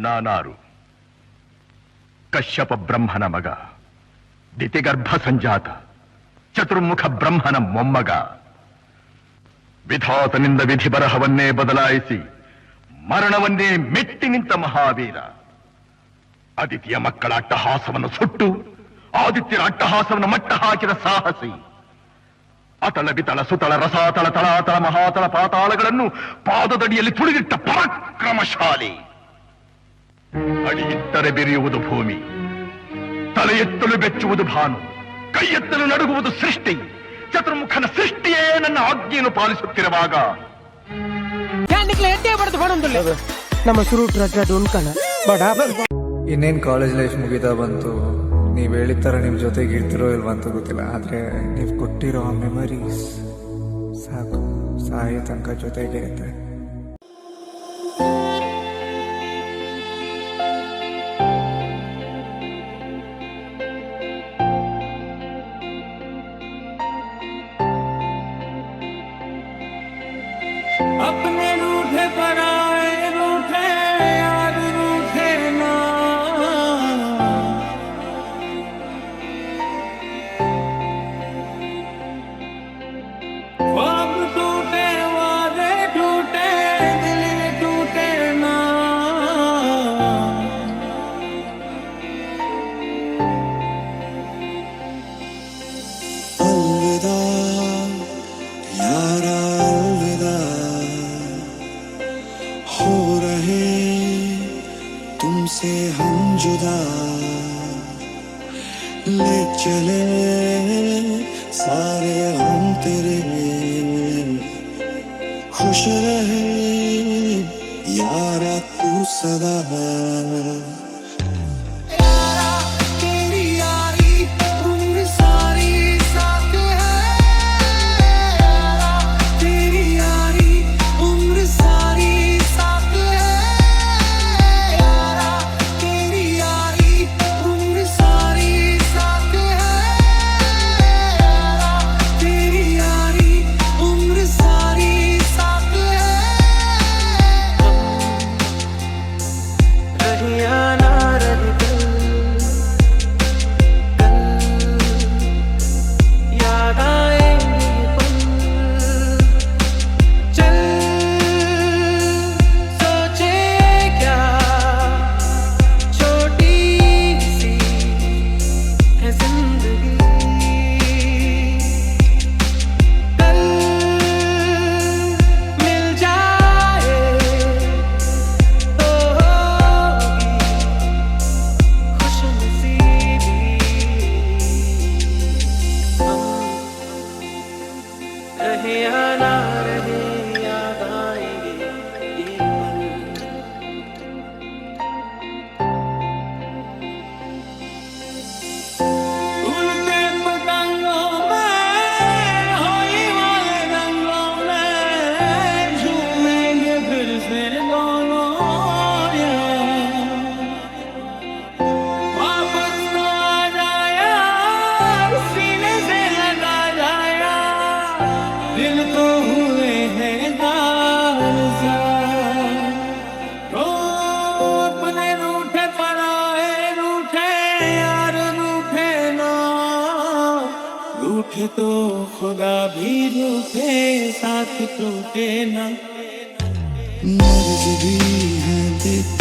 ನಾನಾರು ಕಶ್ಯಪ ಬ್ರಹ್ಮನ ಮಗ, ದಿತಿಗರ್ಭ ಸಂಜಾತ, ಚತುರ್ಮುಖ ಬ್ರಹ್ಮನ ಮೊಮ್ಮಗ. ವಿಧಾತನಿಂದ ವಿಧಿ ಬರಹವನ್ನೇ ಬದಲಾಯಿಸಿ ಮರಣವನ್ನೇ ಮೆಟ್ಟಿ ನಿಂತ ಮಹಾವೀರ. ಅದಿತಿಯ ಮಕ್ಕಳ ಅಟ್ಟಹಾಸವನ್ನು ಸುಟ್ಟು ಆದಿತ್ಯರ ಅಟ್ಟಹಾಸವನ್ನು ಮಟ್ಟ ಹಾಕಿದ ಸಾಹಸಿ. ಅತಳ ಬಿತಳ ಸುತಳ ರಸಾತಳ ತಳಾತಳ ಮಹಾತಳ ಪಾತಾಳಗಳನ್ನು ಪಾದದಡಿಯಲ್ಲಿ ತುಳಿದಿಟ್ಟ ಪರಾಕ್ರಮಶಾಲಿ. ಅಡಿಯಿಟ್ಟರೆ ಬೆರೆಯುವುದು ಭೂಮಿ, ತಲೆ ಎತ್ತಲು ಬೆಚ್ಚುವುದು ಭಾನು, ಕೈ ಎತ್ತಲು ನಡುಗುವುದು ಸೃಷ್ಟಿ. ಚತುರ್ಮುಖನ ಸೃಷ್ಟಿಯೇ ನನ್ನ ಆಜ್ಞೆಯನ್ನು ಪಾಲಿಸುತ್ತಿರುವಾಗ ನಮ್ಮ ಶುರು ಇನ್ನೇನ್ ಕಾಲೇಜ್ ಲೈಫ್ ಮುಗಿತಾ ಬಂತು. ನೀವ್ ಹೇಳಿದ ತರ ನಿಮ್ ಜೊತೆಗೆ ಇರ್ತಿರೋ ಇಲ್ವಾ ಅಂತ ಗೊತ್ತಿಲ್ಲ, ಆದ್ರೆ ನೀವ್ ಕೊಟ್ಟಿರೋ ಆ ಮೆಮರೀಸ್ ಸಾಕು, ಸಾಯೋ ತನಕ ಜೊತೆಗೆ ಇರುತ್ತೆ. अपने रूठे पराए रूठे यार रूठे ना, ख्वाब टूटे वादे टूटे दिल टूटे ना. अलविदा यारा अलविदा, हो रहे तुमसे हम जुदा, ले चले सारे हम तेरे. खुश रहे यारा तू सदा. रूठे तो खुदा भी रूठे, साथ टूटे ना. मर्ज भी है देते